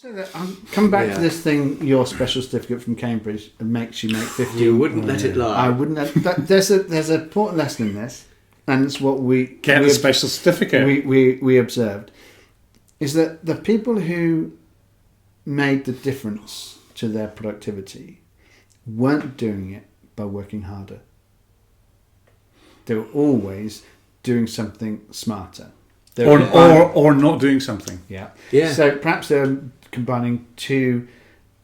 So that, come back to this thing. Your special certificate from Cambridge makes you make 50. You wouldn't let it lie. I wouldn't. There's an important lesson in this, and it's what we get a special certificate. We observed is that the people who made the difference to their productivity weren't doing it by working harder. They were always doing something smarter. Or not doing something. Yeah. Yeah. So perhaps they're combining two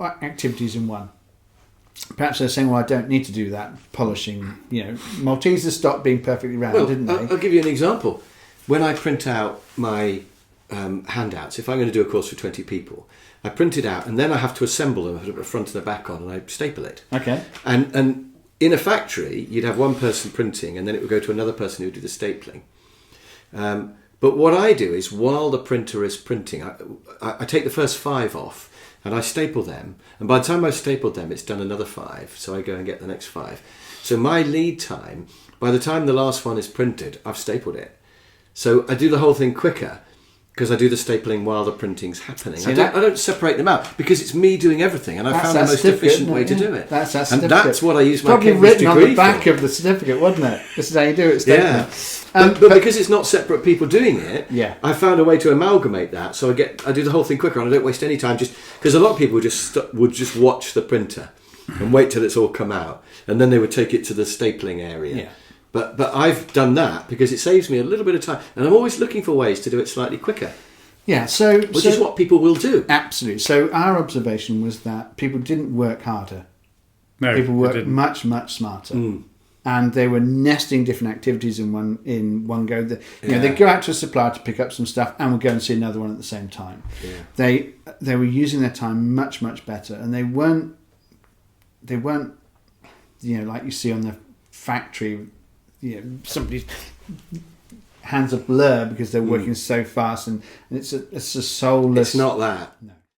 activities in one. Perhaps they're saying, well, I don't need to do that polishing. Maltesers stopped being perfectly round, didn't they? I'll give you an example. When I print out my handouts, if I'm going to do a course for 20 people, I print it out and then I have to assemble them, put the front and the back on, and I staple it. Okay. And in a factory, you'd have one person printing and then it would go to another person who would do the stapling. But what I do is, while the printer is printing, I take the first 5 off and I staple them. And by the time I've stapled them, it's done another 5. So I go and get the next 5. So my lead time, by the time the last one is printed, I've stapled it. So I do the whole thing quicker because I do the stapling while the printing's happening. I don't separate them out because it's me doing everything, and I found the most efficient way to do it. That's that and certificate. that's what I use my Probably Cambridge written on degree the back for. of the certificate, wasn't it? This is how you do it. Yeah. But because it's not separate people doing it, I found a way to amalgamate that. So I do the whole thing quicker, and I don't waste any time. Just because a lot of people would just watch the printer and wait till it's all come out, and then they would take it to the stapling area. Yeah. But I've done that because it saves me a little bit of time, and I'm always looking for ways to do it slightly quicker. Yeah, which is what people will do. Absolutely. So our observation was that people didn't work harder. No, people worked much, much smarter. And they were nesting different activities in one go. They'd go out to a supplier to pick up some stuff and would go and see another one at the same time. Yeah. They were using their time much, much better, and they weren't like you see on the factory, somebody's hands a blur because they're working so fast, and it's a soulless. It's not that. No.